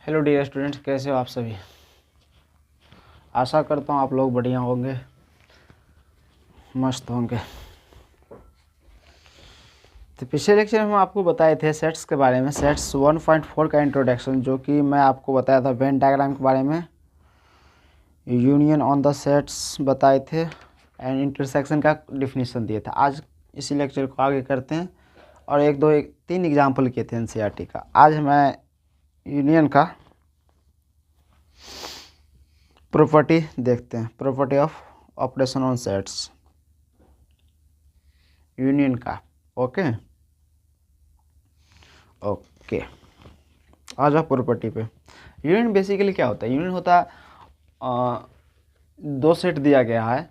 Hello dear students, कैसे हो आप सभी। आशा करता हूँ आप लोग बढ़िया होंगे, मस्त होंगे। तो पिछले लेक्चर में हम आपको बताए थे सेट्स के बारे में, सेट्स 1.4 का इंट्रोडक्शन, जो कि मैं आपको बताया था वेन डायग्राम के बारे में, यूनियन ऑन द सेट्स बताए थे एंड इंटरसेक्शन का डिफिनीशन दिए थे। आज इसी लेक्चर को आगे करते हैं और तीन एग्जाम्पल किए थे एनसीईआरटी का। आज मैं यूनियन का प्रॉपर्टी देखते हैं, property of operation on sets union का। ओके ओके, आ जाओ प्रॉपर्टी पे। यूनियन बेसिकली क्या होता है? यूनियन होता है दो सेट दिया गया है,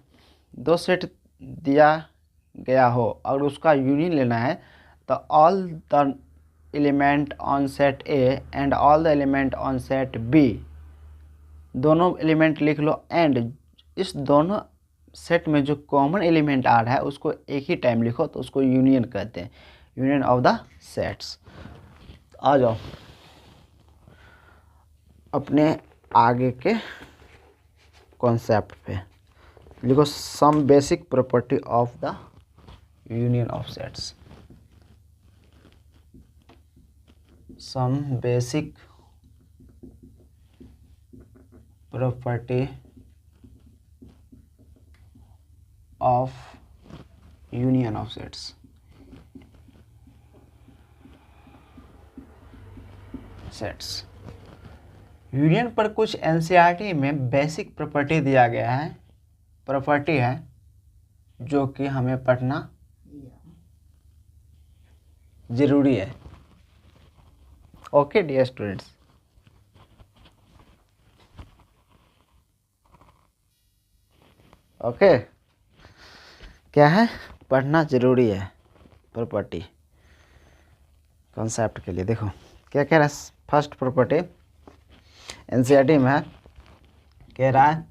दो सेट दिया गया हो और उसका यूनियन लेना है, तो all the element on set A and all the element on set B, दोनों एलिमेंट लिख लो, एंड इस दोनों सेट में जो कॉमन एलिमेंट आ रहा है उसको एक ही टाइम लिखो, तो उसको यूनियन कहते हैं, यूनियन ऑफ द सेट्स। आ जाओ अपने आगे के कॉन्सेप्ट पे, लिखो some basic property of the union of sets. Some basic property of union of sets. Sets union पर कुछ एनसीईआरटी में बेसिक प्रॉपर्टी दिया गया है, प्रॉपर्टी है जो कि हमें पढ़ना जरूरी है। ओके डियर स्टूडेंट्स, ओके क्या है? पढ़ना जरूरी है प्रॉपर्टी कॉन्सेप्ट के लिए। देखो क्या कह रहा है, फर्स्ट प्रॉपर्टी एनसीईआरटी में है, कह रहा है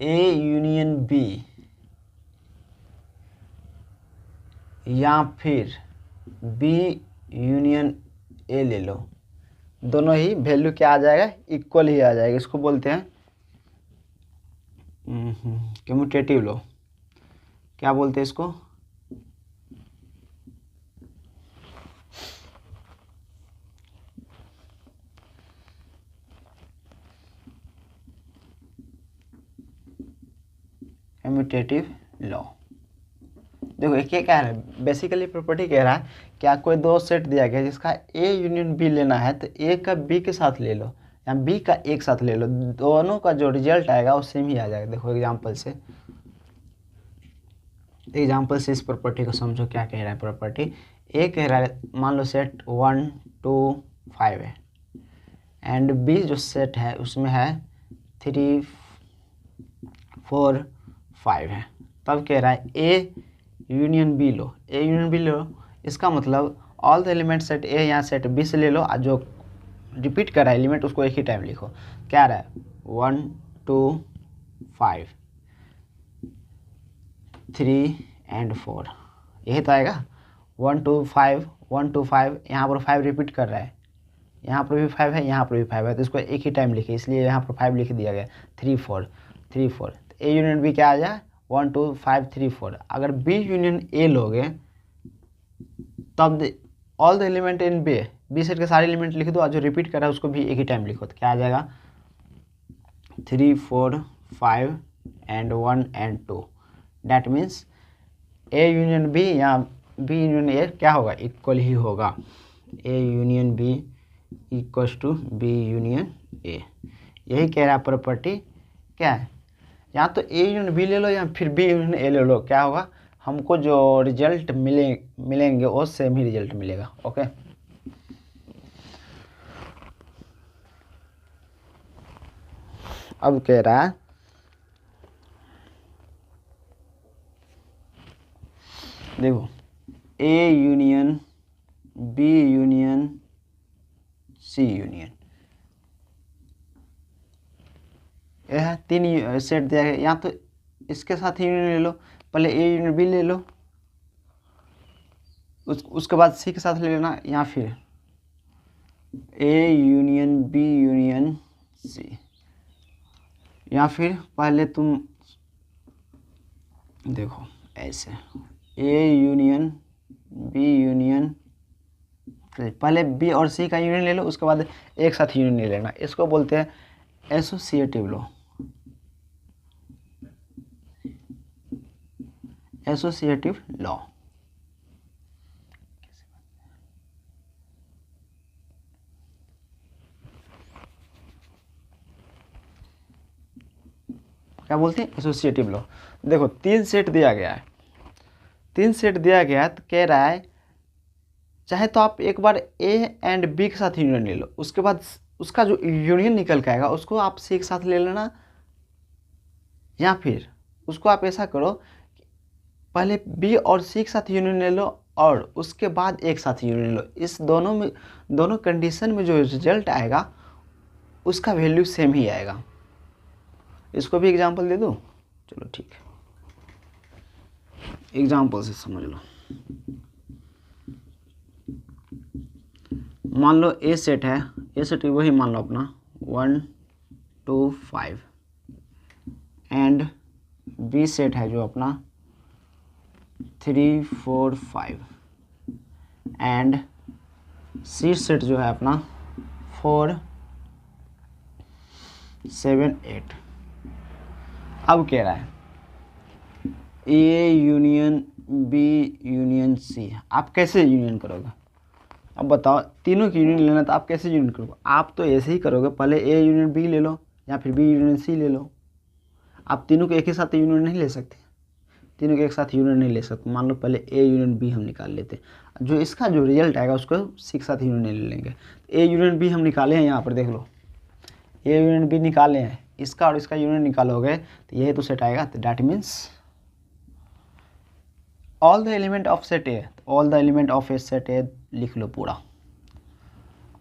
ए यूनियन बी या फिर बी यूनियन ए ले लो, दोनों ही वैल्यू क्या आ जाएगा? इक्वल ही आ जाएगा। इसको बोलते हैं कम्यूटेटिव लो। क्या बोलते हैं इसको? Commutative law. देखो एक क्या कह रहा है, बेसिकली प्रॉपर्टी कह रहा है क्या कोई दो सेट दिया गया जिसका ए यूनियन बी लेना है, तो ए का बी के साथ ले लो या बी का एक साथ ले लो, दोनों का जो रिजल्ट आएगा वो सेम ही आ जाएगा। देखो एग्जांपल से इस प्रॉपर्टी को समझो। क्या कह रहा है प्रॉपर्टी? ए कह रहा है मान लो सेट 1 2 5 है, एंड बी जो सेट है उसमें है 3 4 5 है। तब कह रहा है ए यूनियन बी लो, ए यूनियन बी लो। इसका मतलब all the element set A या सेट बी से ले लो, और जो रिपीट कर रहा है एलिमेंट उसको एक ही टाइम लिखो। क्या रहा है? 1 2 5 3 एंड 4, यही तो आएगा। 1 2 5 1 2 5, यहाँ पर 5 रिपीट कर रहा है, यहाँ पर भी 5 है, यहाँ पर भी 5 है, तो इसको एक ही टाइम लिखे, इसलिए यहाँ पर 5 लिख दिया गया। 3 4 3 4, ए यूनियन बी क्या आ जाए? 1 2 5 3 4। अगर बी यूनियन ए लोगे तब all the element in B set के सारे एलिमेंट लिख दो, और जो रिपीट कर रहा है उसको भी एक ही टाइम लिखो, तो क्या आ जाएगा? 3 4 5 and 1 and 2। That means A union B या बी यूनियन ए क्या होगा? इक्वल ही होगा। A union B equals to B union A, यही कह रहा है प्रॉपर्टी। क्या है? या तो ए यूनियन बी ले लो या फिर बी यूनियन ए ले लो, क्या होगा? हमको जो रिजल्ट मिलेंगे वो सेम ही रिजल्ट मिलेगा। ओके अब कह रहा है देखो A union B union C union, यह तीन सेट दिया गया, या तो इसके साथ ही यूनियन ले लो, पहले ए यूनियन बी ले लो, उसके बाद सी के साथ ले लेना, या फिर A union B union C, या फिर पहले तुम देखो ऐसे ए यूनियन बी यूनियन, पहले बी और सी का यूनियन ले लो, उसके बाद एक साथ यूनियन ले लेना। इसको बोलते हैं एसोसिएटिव लॉ। Associative law. क्या बोलते हैं? Associative law. देखो 3 सेट दिया गया है, 3 सेट दिया गया है, तो कह रहा है चाहे तो आप एक बार ए एंड बी के साथ यूनियन ले लो, उसके बाद उसका जो यूनियन निकल के आएगा उसको आप सी के साथ ले लेना, या फिर उसको आप ऐसा करो पहले बी और सी के साथ यूनियन ले लो और उसके बाद एक साथ यूनियन ले लो। इस दोनों में, दोनों कंडीशन में जो रिजल्ट आएगा उसका वैल्यू सेम ही आएगा। इसको भी एग्जांपल दे दूँ? चलो ठीक है, एग्जांपल से समझ लो। मान लो ए सेट है, ए सेट वही मान लो अपना 1 2 5, एंड बी सेट है जो अपना 3 4 5, एंड सी सेट जो है अपना 4 7 8। अब कह रहा है A union B union C, आप कैसे यूनियन करोगे? अब बताओ, तीनों की यूनियन लेना तो आप कैसे यूनियन करोगे? आप तो ऐसे ही करोगे, पहले ए यूनियन बी ले लो या फिर बी यूनियन सी ले लो। आप तीनों को एक ही साथ यूनियन नहीं ले सकते, तीनों के एक साथ यूनियन नहीं ले सकते। मान लो पहले ए यूनियन बी हम निकाल लेते, जो इसका जो रिजल्ट आएगा उसको सी के साथ यूनियन ले लेंगे। ए यूनियन बी हम निकाले हैं, यहाँ पर देख लो ए यूनियन बी निकाले हैं, इसका और इसका यूनियन निकालोगे तो यही तो सेट आएगा। तो that means all the element of set A, all the element of A set A लिख लो पूरा,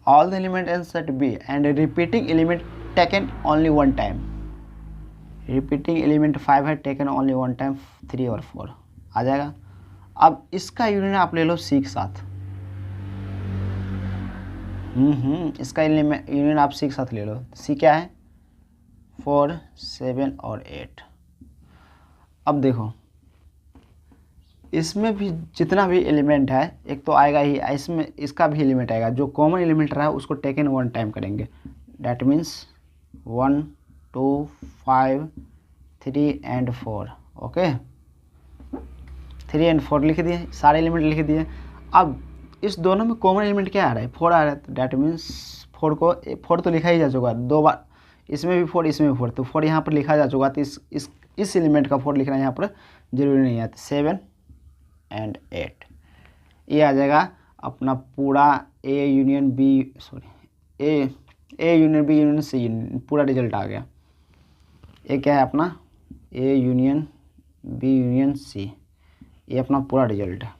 all the element in set B and repeating element taken only one time. Repeating element 5 है, taken only one time 3 और 4 आ जाएगा। अब इसका union आप ले लो सी के साथ, इसका यूनियन आप सी के साथ ले लो। सी क्या है? 4 7 और 8। अब देखो इसमें भी जितना भी एलिमेंट है एक तो आएगा ही, इसमें इसका भी एलिमेंट आएगा, जो कॉमन एलिमेंट रहा है उसको टेकन वन टाइम करेंगे। That means 1 2 5 3 and 4। Okay, 3 and 4 लिख दिए, सारे एलिमेंट लिख दिए। अब इस दोनों में कॉमन एलिमेंट क्या आ रहा है? 4 आ रहा है, तो डैट मीन्स 4 तो लिखा ही जा चुका, 2 बार इसमें भी 4 इसमें भी 4, तो 4 यहाँ पर लिखा जा चुका। तो इस एलिमेंट का 4 लिखना यहाँ पर जरूरी नहीं है। 7 एंड 8 ये आ जाएगा अपना पूरा A union B, sorry A union B union C union, पूरा रिजल्ट आ गया। ये क्या है अपना? A union B union C, ये अपना पूरा रिजल्ट है।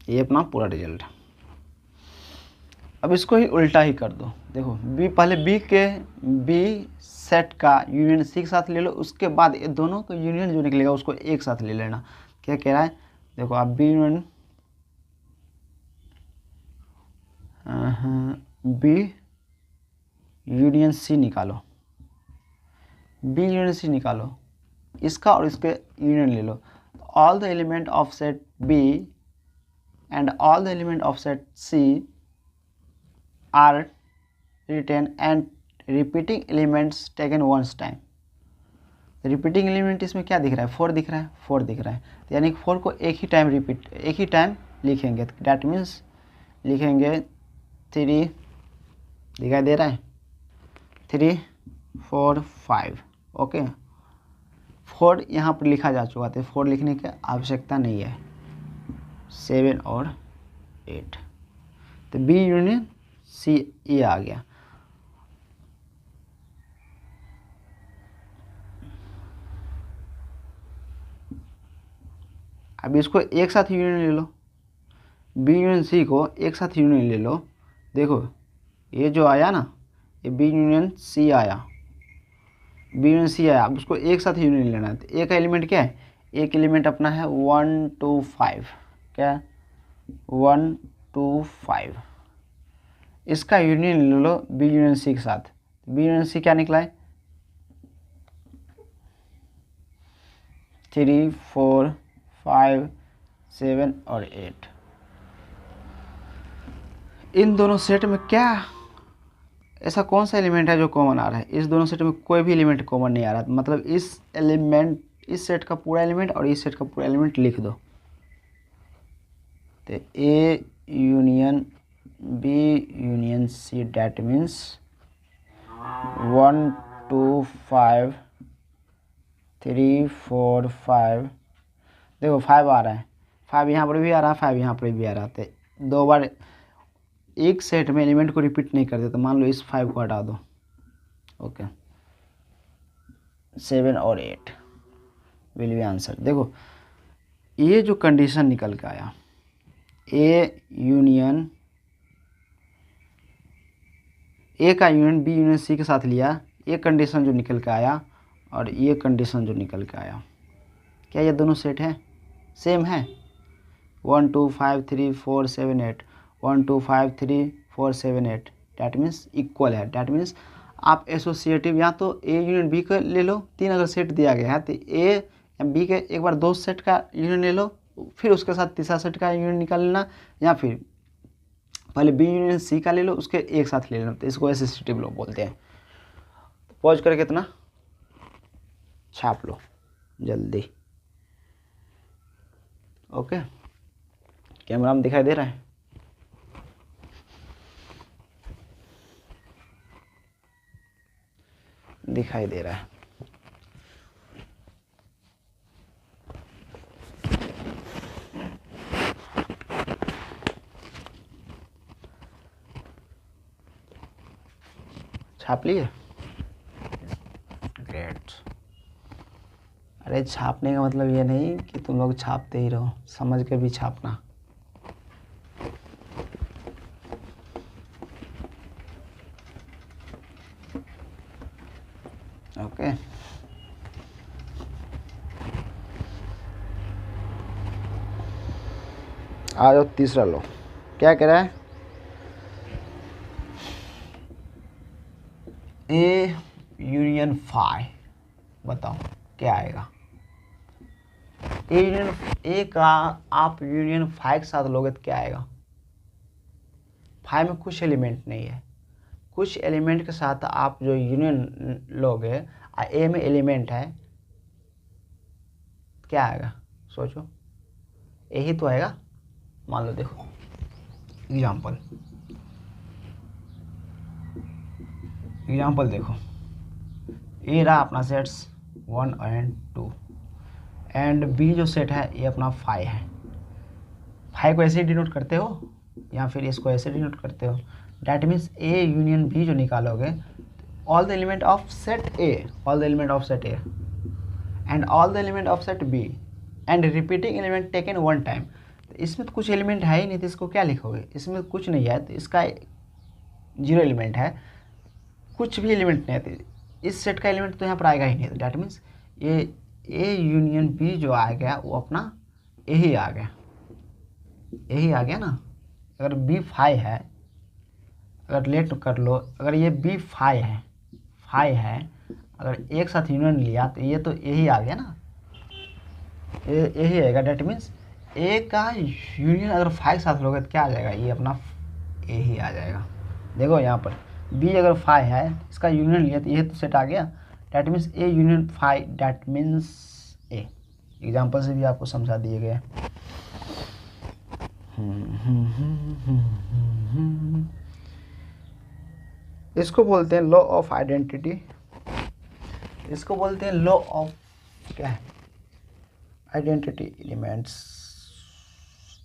ये अपना पूरा रिजल्ट है। अब इसको ही उल्टा ही कर दो। देखो बी, पहले बी सेट का यूनियन सी के साथ ले लो, उसके बाद ये दोनों का यूनियन जो निकलेगा उसको एक साथ ले लेना। क्या कह रहा है? देखो आप बी यूनियन सी निकालो, बी यूनियन सी निकालो, इसका और इसके यूनियन ले लो। All the element of set B and all the element of set C are written and repeating elements taken once time। Repeating element इसमें क्या दिख रहा है? 4 दिख रहा है, 4 दिख रहा है, तो यानी 4 को एक ही टाइम लिखेंगे। डैट मीन्स लिखेंगे 3, दिखाई दे रहा है 3 4 5। ओके, 4 यहाँ पर लिखा जा चुका था, 4 लिखने की आवश्यकता नहीं है। 7 और 8, तो बी यूनियन सी ये आ गया। अब इसको एक साथ यूनियन ले लो, बी यूनियन सी को एक साथ यूनियन ले लो। देखो ये जो आया ना, ये बी यूनियन सी आया, बी यूनियन सी है, अब उसको एक साथ यूनियन लेना है। तो ए का एलिमेंट क्या है, एक एलिमेंट अपना है 1 2 5, क्या 1 2 5, इसका यूनियन ले लो बी यूनियन सी के साथ। बी यूनियन सी क्या निकला है 3 4 5 7 और 8। इन दोनों सेट में क्या ऐसा कौन सा एलिमेंट है जो कॉमन आ रहा है, इस दोनों सेट में कोई भी एलिमेंट कॉमन नहीं आ रहा, मतलब इस सेट का पूरा एलिमेंट और इस सेट का पूरा एलिमेंट लिख दो। तो A union B union C that means 1 2 5 3 4 5, देखो 5 आ रहा है, 5 यहाँ पर भी आ रहा है, 5 यहाँ पर भी आ रहा है। तो 2 बार एक सेट में एलिमेंट को रिपीट नहीं करते, तो मान लो इस 5 को हटा दो। ओके 7 और 8 विल बी आंसर। देखो ये जो कंडीशन निकल के आया, ए यूनियन ए का यूनियन बी यूनियन सी के साथ लिया, ये कंडीशन जो निकल के आया और ये कंडीशन जो निकल के आया, क्या ये दोनों सेट है सेम है 1 2 5 3 4 7 8, 1 2 5 3 4 7 8, डैट मीन्स इक्वल है। डैट मीन्स आप एसोसिएटिव या तो ए यूनियन बी का ले लो, 3 अगर सेट दिया गया है तो ए या बी के एक बार 2 सेट का यूनियन ले लो, फिर उसके साथ तीसरा सेट का यूनियन निकाल लेना, या फिर पहले बी यूनियन सी का ले लो उसके एक साथ ले लेना। तो इसको एसोसिएटिव लोग बोलते हैं। तो पॉज करके इतना छाप लो जल्दी। ओके कैमरा में दिखाई दे रहा है, दिखाई दे रहा है। छाप लिए? ग्रेट। अरे छापने का मतलब ये नहीं कि तुम लोग छापते ही रहो, समझ के भी छापना। ओके आ जाओ तीसरा लो, क्या कह रहा है ए यूनियन फाई, बताओ क्या आएगा। ए यूनियन ए का आप यूनियन फाई के साथ लोगे तो क्या आएगा, फाई में कुछ एलिमेंट नहीं है, कुछ एलिमेंट के साथ आप जो यूनियन लोगे ए में एलिमेंट है, क्या आएगा सोचो, यही तो आएगा। मान लो देखो एग्जाम्पल देखो, ए रहा अपना सेट्स 1 और 2 एंड बी जो सेट है ये अपना 5 है। 5 को ऐसे डिनोट करते हो या फिर इसको ऐसे डिनोट करते हो। That means A union B जो निकालोगे, all the element of set A, all the element of set A and all the element of set B and repeating element taken 1 time. तो इसमें तो कुछ एलिमेंट है ही नहीं, तो इसको क्या लिखोगे, इसमें कुछ नहीं है तो इसका 0 एलिमेंट है, कुछ भी एलिमेंट नहीं है, इस सेट का एलिमेंट तो यहाँ पर आएगा ही नहीं। तो डैट मीन्स ये ए यूनियन बी जो आ गया वो अपना यही आ गया, यही आ गया ना। अगर बी 5 है, अगर लेट कर लो, अगर ये बी 5 है, अगर एक साथ यूनियन लिया तो ये तो यही आ गया ना, यही आएगा। डैट मीन्स ए का यूनियन अगर 5 साथ लोगे तो क्या आ जाएगा, ये अपना यही आ जाएगा। देखो यहाँ पर बी अगर 5 है, इसका यूनियन लिया तो ये तो सेट आ गया। That means A union 5, that means A. Example से भी आपको समझा दिए गए। इसको बोलते हैं लॉ ऑफ आइडेंटिटी, इसको बोलते हैं लॉ ऑफ क्या है, आइडेंटिटी एलिमेंट्स,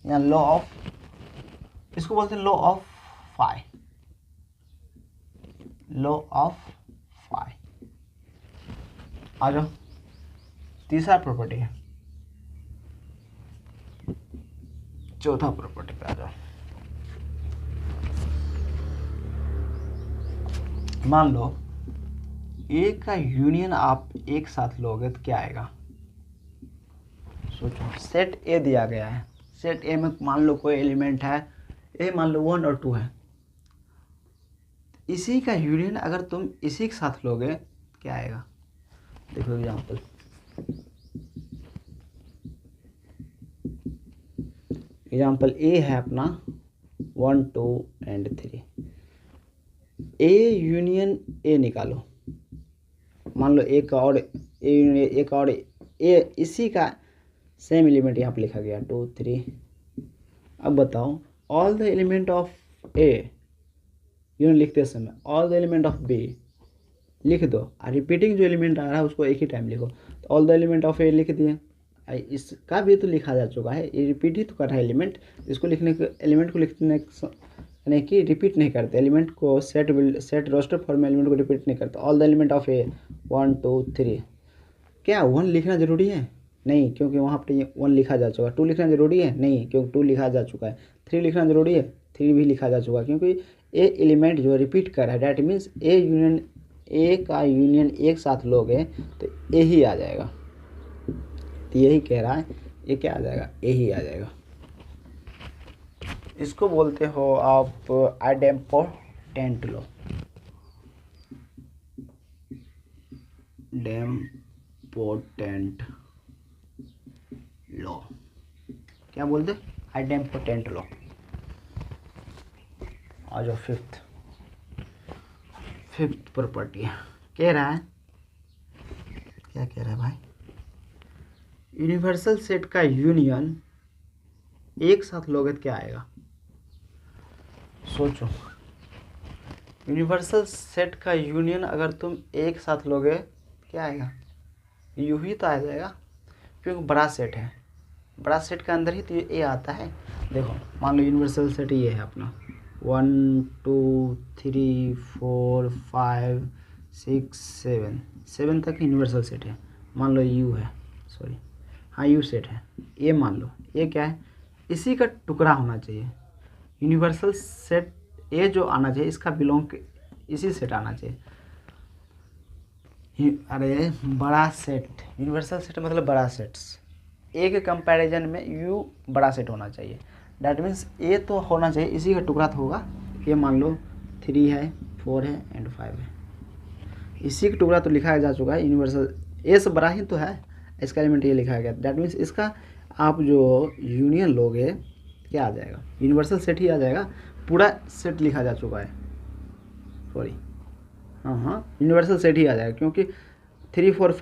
या लॉ ऑफ, इसको बोलते हैं law of phi, law of phi. आ जाओ तीसरा प्रॉपर्टी है, चौथा प्रॉपर्टी पे आ जाओ। मान लो ए का यूनियन आप एक साथ लोगे तो क्या आएगा? सोचो, सेट ए दिया गया है, सेट ए में मान लो कोई एलिमेंट है, ए मान लो 1 और 2 है, इसी का यूनियन अगर तुम इसी के साथ लोगे क्या आएगा? देखो एग्जाम्पल ए है अपना 1 2 एंड 3, ए यूनियन ए निकालो, मान लो एक और ए यूनियन एक और ए, इसी का सेम एलिमेंट यहाँ पे लिखा गया 2 3। अब बताओ, all the element of A union लिखते समय all the element of B लिख दो, और रिपीटिंग जो एलिमेंट आ रहा है उसको एक ही टाइम लिखो। तो ऑल द एलिमेंट ऑफ ए लिख दिए, इसका भी तो लिखा जा चुका है, ये रिपीट ही तो कर रहा है एलिमेंट, इसको लिखने के एलिमेंट को लिखने यानी कि रिपीट नहीं करते एलिमेंट को, सेट रोस्टर फॉर्म में एलिमेंट को रिपीट नहीं करते। ऑल द एलिमेंट ऑफ ए 1 2 3, क्या 1 लिखना जरूरी है? नहीं, क्योंकि वहाँ पर 1 लिखा जा चुका है। 2 लिखना जरूरी है? नहीं, क्योंकि 2 लिखा जा चुका है। 3 लिखना जरूरी है? 3 भी लिखा जा चुका है, क्योंकि ए एलिमेंट जो रिपीट कर रहा है, डैट मीन्स ए यूनियन, ए का यूनियन एक साथ लोगे तो ए ही आ जाएगा। तो यही कह रहा है, ये क्या आ जाएगा? ए ही आ जाएगा। इसको बोलते हो आप आइडेम्पोटेंट लो, डेम्पोटेंट लो, क्या बोलते? आइडेम्पोटेंट लो। आ जाओ फिफ्थ प्रॉपर्टी कह रहा है, क्या कह रहा है भाई? यूनिवर्सल सेट का यूनियन एक साथ लोगे तो क्या आएगा? सोचो, यूनिवर्सल सेट का यूनियन अगर तुम एक साथ लोगे क्या आएगा? यू ही तो आ जाएगा, क्योंकि बड़ा सेट है, बड़ा सेट के अंदर ही तो ये आता है। देखो, मान लो यूनिवर्सल सेट ये है अपना 1 2 3 4 5 6 7, 7 तक यूनिवर्सल सेट है। मान लो यू है, सॉरी हाँ यू सेट है, ये मान लो ये क्या है? इसी का टुकड़ा होना चाहिए। यूनिवर्सल सेट ए जो आना चाहिए, इसका बिलोंग इसी सेट आना चाहिए। अरे बड़ा सेट, यूनिवर्सल सेट मतलब बड़ा सेट्स, ए के कंपैरिजन में यू बड़ा सेट होना चाहिए। डैट मीन्स ए तो होना चाहिए, इसी का टुकड़ा तो होगा। ये मान लो 3 है 4 है एंड 5 है, इसी का टुकड़ा तो लिखा जा चुका है। यूनिवर्सल ए से बड़ा ही तो है, इसका एलिमेंट ये लिखा गया। डैट मीन्स इसका आप जो यूनियन लोगे क्या आ जाएगा? यूनिवर्सल सेट ही आ जाएगा, पूरा सेट लिखा जा चुका है, सॉरी हाँ यूनिवर्सल सेट ही आ जाएगा, क्योंकि 3 4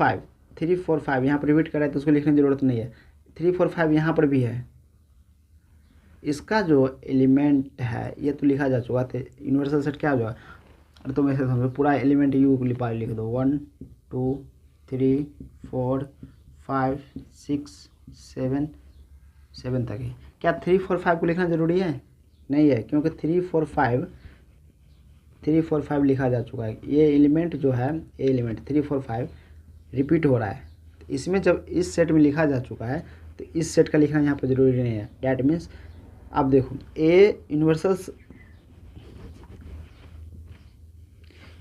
5 यहाँ पर रिपीट कर रहा है तो उसको लिखने की ज़रूरत नहीं है। 3 4 5 यहाँ पर भी है, इसका जो एलिमेंट है ये तो लिखा जा चुका है। यूनिवर्सल सेट क्या हो जाएगा? अरे तुम ऐसे समझो, पूरा एलिमेंट यू लिख दो, 1 2 3 4 5 6 7 तक है। क्या 3 4 5 को लिखना ज़रूरी है? नहीं है, क्योंकि 3 4 5 लिखा जा चुका है। ये एलिमेंट जो है, ये एलिमेंट 3 4 5 रिपीट हो रहा है, इसमें जब इस सेट में लिखा जा चुका है तो इस सेट का लिखना यहाँ पर ज़रूरी नहीं है। डैट मीन्स आप देखो, ए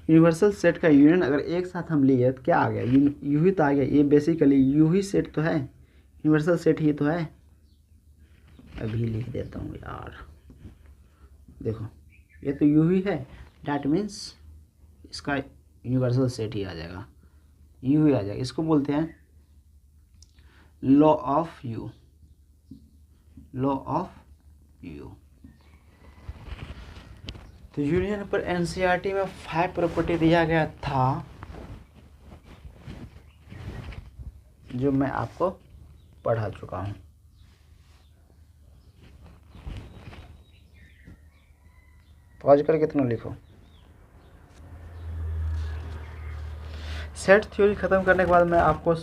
यूनिवर्सल सेट का यूनियन अगर एक साथ हम लिए तो क्या आ गया? यू ही तो आ गया। ये बेसिकली यू ही सेट तो है, यूनिवर्सल सेट ही तो है। अभी लिख देता हूँ यार, देखो ये तो यू ही है, डैट मीन्स इसका यूनिवर्सल सेट ही आ जाएगा, यू ही आ जाएगा। इसको बोलते हैं law of you, law of you. तो यूनियन पर एनसीईआरटी में 5 प्रॉपर्टी दिया गया था, जो मैं आपको पढ़ा चुका हूँ। पॉज कर कितना लिखो। सेट थ्योरी खत्म करने के बाद मैं आपको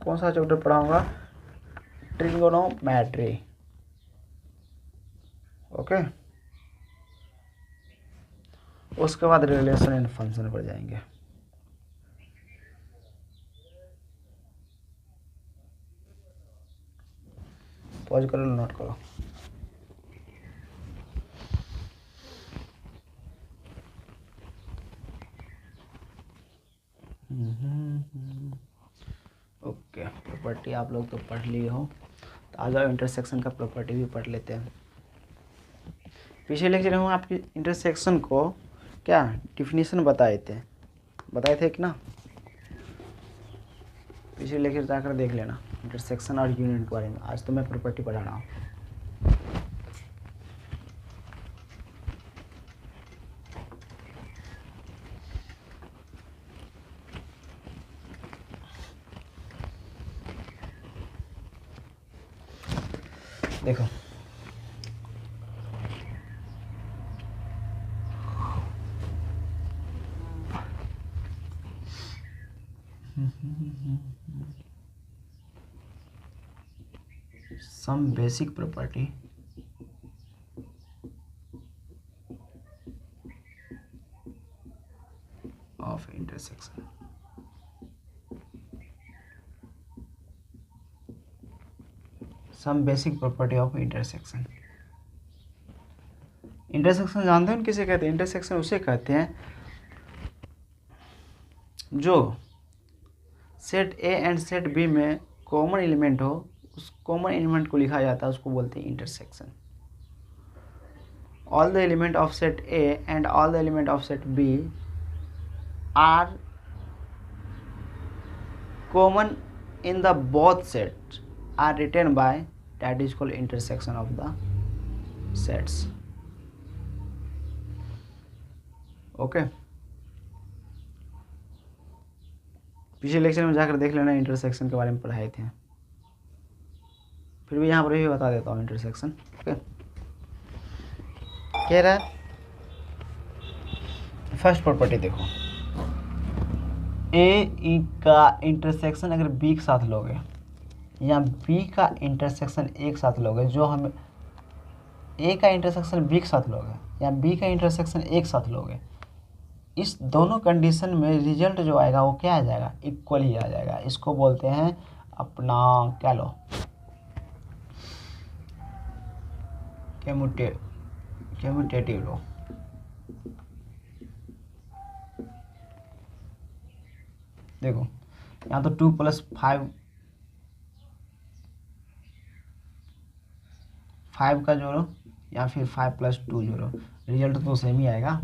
कौन सा चैप्टर पढ़ाऊंगा? ट्रिग्नोमेट्री। ओके, उसके बाद रिलेशन एंड फंक्शन पर जाएंगे। पॉज करो, नोट करो। ओके, प्रॉपर्टी आप लोग तो पढ़ लिए हो, तो आ जाओ इंटरसेक्शन का प्रॉपर्टी भी पढ़ लेते हैं। पिछले लेक्चर में हम आपकी इंटरसेक्शन को क्या डिफिनीशन बताए थे कि ना, पिछले लेक्चर जाकर देख लेना इंटरसेक्शन और यूनियन के बारे में। आज तो मैं प्रॉपर्टी पढ़ा रहा हूँ। देखो some basic property of intersection. Some basic property of intersection. Intersection जानते हो किसे कहते हैं? इंटरसेक्शन उसे कहते हैं जो set A and set B में कॉमन एलिमेंट हो, उस कॉमन एलिमेंट को लिखा जाता है, उसको बोलते हैं intersection. All the element of set A and all the element of set B are common in the both sets are written by, that is called intersection of the sets. Okay, पिछले lecture में जाकर देख लेना, intersection के बारे में पढ़ाए थे, फिर भी यहाँ पर भी बता देता हूँ इंटरसेक्शन। ओके, कह रहा है फर्स्ट प्रॉपर्टी देखो, ए का इंटरसेक्शन अगर बी के साथ लोगे या बी का इंटरसेक्शन ए के साथ लोगे, जो हम ए का इंटरसेक्शन बी के साथ लोगे या बी का इंटरसेक्शन ए के साथ लोगे, इस दोनों कंडीशन में रिजल्ट जो आएगा वो क्या आ जाएगा? इक्वल ही आ जाएगा। इसको बोलते हैं अपना क्या लो, कम्यूटेटिव लो। देखो यहाँ तो 2 + 5 का जोड़ो या फिर 5 + 2 जोड़ो, रिजल्ट तो सेम ही आएगा।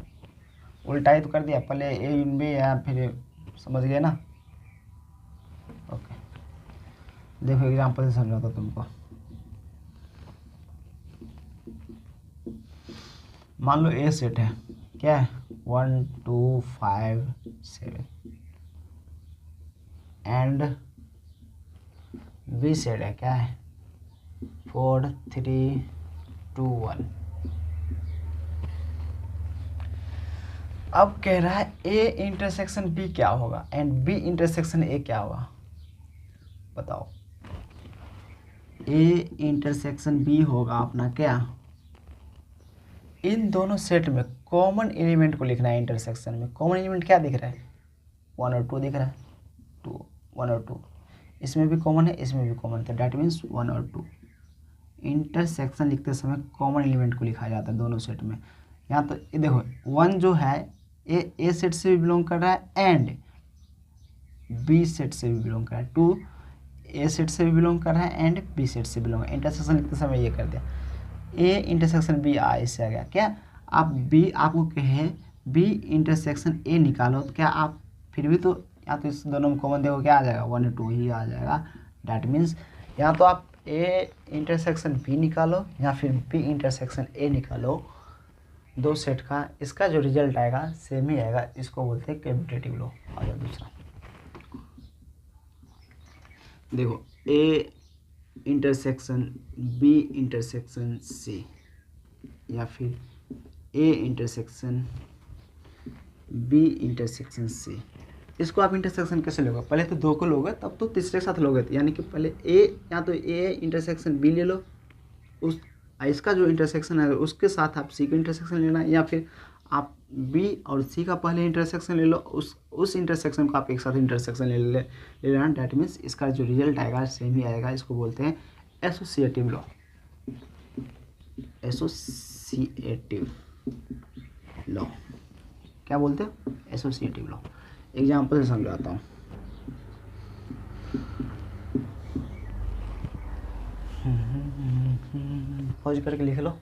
उल्टा ही तो कर दिया, पहले ए इन बी या फिर, समझ गए ना? ओके, देखो एग्जाम्पल से समझाता तुमको। मान लो ए सेट है, क्या है? 1 2 5 7 एंड बी सेट है, क्या है? 4 3 2 1। अब कह रहा है ए इंटरसेक्शन बी क्या होगा एंड बी इंटरसेक्शन ए क्या होगा? बताओ। ए इंटरसेक्शन बी होगा अपना क्या? इन दोनों सेट में कॉमन एलिमेंट को लिखना है। इंटरसेक्शन में कॉमन एलिमेंट क्या दिख रहा है? 1 और 2 दिख रहा है। 1 और 2 इसमें भी कॉमन है, इसमें भी कॉमन है, तो डैट मीन्स 1 और 2। इंटरसेक्शन लिखते समय कॉमन एलिमेंट को लिखा जाता है दोनों सेट में। यहाँ तो ये देखो 1 जो है ए सेट से भी बिलोंग कर रहा है एंड बी सेट से भी बिलोंग कर रहा है। 2 ए सेट से भी बिलोंग कर रहा है एंड बी सेट से बिलोंग है। इंटरसेक्शन लिखते समय ये कर दिया, ए इंटरसेक्शन बी इससे आ गया। क्या आप बी आपको कहे बी इंटरसेक्शन ए निकालो, तो क्या आप फिर भी तो या तो इस दोनों में कॉमन देखो, क्या आ जाएगा? 1 और 2 ही आ जाएगा। डैट मीन्स या तो आप ए इंटरसेक्शन बी निकालो या फिर बी इंटरसेक्शन ए निकालो, दो सेट का, इसका जो रिजल्ट आएगा सेम ही आएगा। इसको बोलते हैं कम्यूटेटिव लॉ। आ जाओ दूसरा, देखो A intersection B intersection C या फिर A intersection B intersection C, इसको आप इंटरसेक्शन कैसे लोगे? पहले तो 2 को लोगे, तब तो तीसरे के साथ लोगे, यानी कि पहले ए या तो ए इंटरसेक्शन बी ले लो, उस इसका जो इंटरसेक्शन है उसके साथ आप सी का इंटरसेक्शन लेना, या फिर आप बी और सी का पहले इंटरसेक्शन ले लो, उस इंटरसेक्शन को आप एक साथ इंटरसेक्शन ले लेना। डैट मीन्स इसका जो रिजल्ट आएगा सेम ही आएगा। इसको बोलते हैं एसोसिएटिव लॉ। एसोसिएटिव लॉ क्या बोलते हैं? Associative law. एग्जाम्पल से समझाता हूँ। खोज करके लिख लो।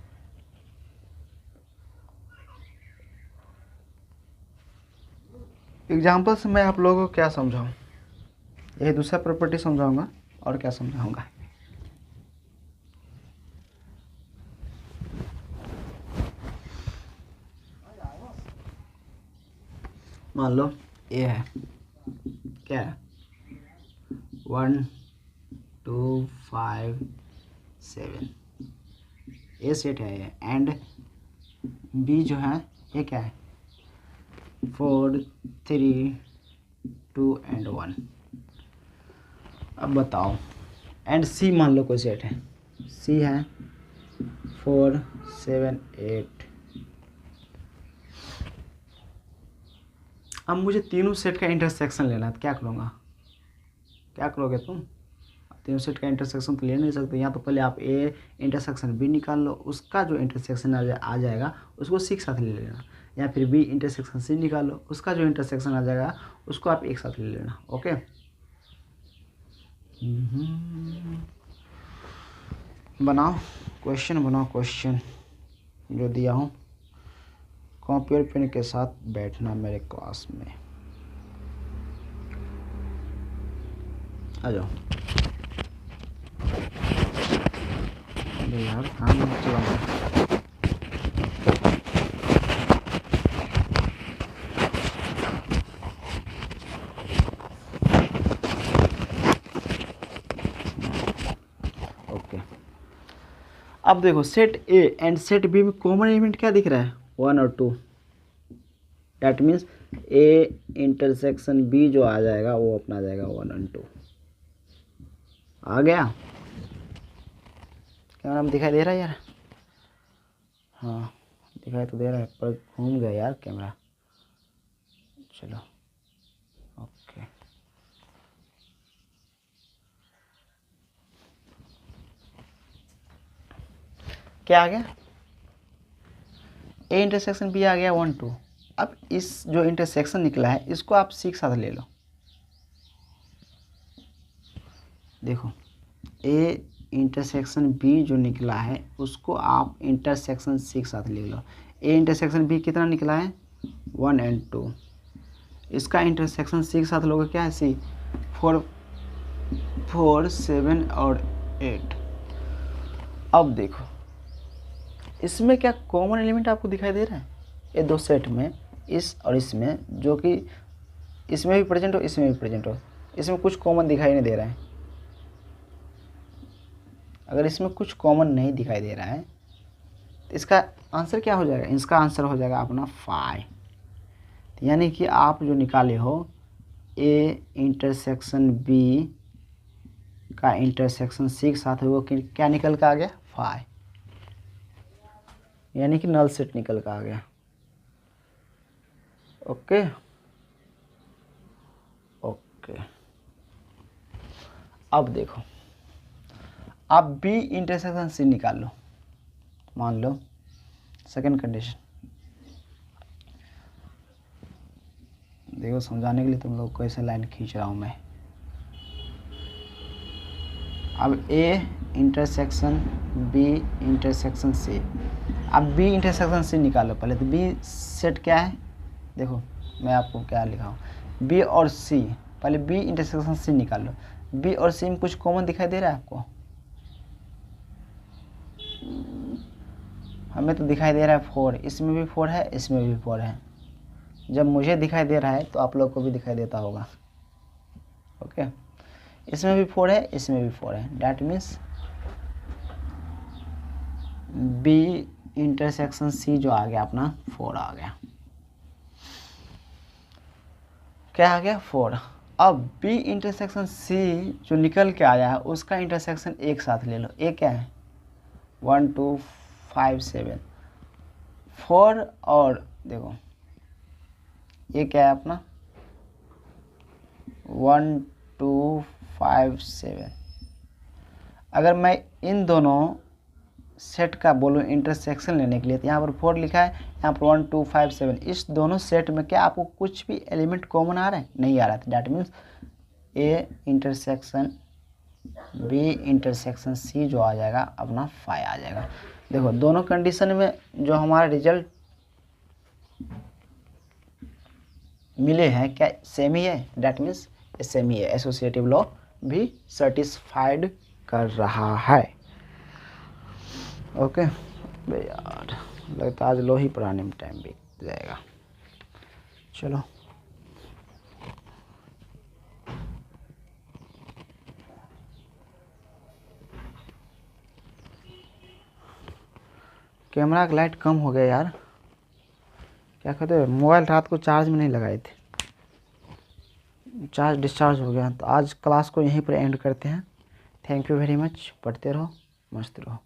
एग्जाम्पल से मैं आप लोगों को क्या समझाऊँ, यही दूसरा प्रॉपर्टी समझाऊंगा और क्या समझाऊंगा। मान लो ये है, क्या है, 1 2 5 7, ये सेट है ये, एंड बी जो है ये क्या है, 4 3 2 एंड 1। अब बताओ, एंड सी मान लो कोई सेट है, सी है 4 7 8। अब मुझे तीनों सेट का इंटरसेक्शन लेना है, तो क्या करूँगा, क्या करोगे तुम, तीनों सेट का इंटरसेक्शन तो ले नहीं सकते, या तो पहले आप ए इंटरसेक्शन बी निकाल लो, उसका जो इंटरसेक्शन आ जाएगा उसको सी के साथ ले लेना, या फिर बी इंटरसेक्शन सी निकाल लो, उसका जो इंटरसेक्शन आ जाएगा उसको आप एक साथ ले लेना। ओके, बनाओ क्वेश्चन, बनाओ क्वेश्चन जो दिया हूँ, कॉपी और पेन के साथ बैठना मेरे क्लास में। आ जाओ यार, काम चलाओ। ओके, अब देखो set A and set B में कॉमन एलिमेंट क्या दिख रहा है, 1 और 2। That means A intersection B जो आ जाएगा वो अपना आ जाएगा 1 और 2। आ गया, कैमरा में दिखाई दे रहा है यार, हाँ दिखाई तो दे रहा है पर घूम गया यार कैमरा। चलो ओके, क्या आ गया, ए इंटरसेक्शन बी आ गया 1 2। अब इस जो इंटरसेक्शन निकला है इसको आप सी के साथ ले लो। देखो ए इंटरसेक्शन बी जो निकला है उसको आप इंटरसेक्शन सी के साथ ले लो। ए इंटरसेक्शन बी कितना निकला है, 1 और 2। इसका इंटरसेक्शन सी के साथ लोगे, क्या है सी, 4 4 7 और 8। अब देखो इसमें क्या कॉमन एलिमेंट आपको दिखाई दे रहा है, ये दो सेट में, इस और इसमें, जो कि इसमें भी प्रेजेंट हो इसमें भी प्रेजेंट हो, इसमें कुछ कॉमन दिखाई नहीं दे रहा है। अगर इसमें कुछ कॉमन नहीं दिखाई दे रहा है तो इसका आंसर क्या हो जाएगा, इसका आंसर हो जाएगा अपना 5। यानी कि आप जो निकाले हो ए इंटरसेक्शन बी का इंटरसेक्शन सी के साथ वो क्या निकल कर आ गया, 5, यानी कि नल सेट निकल कर आ गया। ओके ओके, अब देखो आप बी इंटरसेक्शन सी निकाल लो। मान लो सेकंड कंडीशन, देखो समझाने के लिए तुम लोग को ऐसे लाइन खींच रहा हूँ मैं। अब A intersection B intersection C, अब बी इंटरसेक्शन सी निकालो पहले। तो बी सेट क्या है, देखो मैं आपको क्या लिखा हूँ, बी और सी, पहले बी इंटरसेक्शन सी निकाल लो। बी और सी में कुछ कॉमन दिखाई दे रहा है आपको, हमें तो दिखाई दे रहा है 4, इसमें भी 4 है इसमें भी 4 है। जब मुझे दिखाई दे रहा है तो आप लोग को भी दिखाई देता होगा। ओके, इसमें भी 4 है इसमें भी 4 है, that means B intersection C जो आ गया अपना 4 आ गया। क्या आ गया, 4। अब बी इंटरसेक्शन सी जो निकल के आया है उसका इंटरसेक्शन एक साथ ले लो। ए क्या है, 1 2 5 7 4, और देखो ये क्या है अपना 1 2 5 7। अगर मैं इन दोनों सेट का बोलो इंटरसेक्शन लेने के लिए, तो यहाँ पर 4 लिखा है, यहाँ पर 1 2 5 7, इस दोनों सेट में क्या आपको कुछ भी एलिमेंट कॉमन आ रहा है? नहीं आ रहा था। That means A intersection B intersection C जो आ जाएगा अपना 5 आ जाएगा। देखो दोनों कंडीशन में जो हमारा रिजल्ट मिले हैं क्या सेम ही है? डैट मीन्स सेम ही है। एसोसिएटिव लॉ भी सेटिस्फाइड कर रहा है। ओके यार, लगता है आज लो ही पढ़ाने में टाइम बीत जाएगा। चलो कैमरा का लाइट कम हो गया यार, क्या कहते हैं, मोबाइल रात को चार्ज में नहीं लगाए थे, चार्ज डिस्चार्ज हो गया। तो आज क्लास को यहीं पर एंड करते हैं। Thank you very much. पढ़ते रहो, मस्त रहो।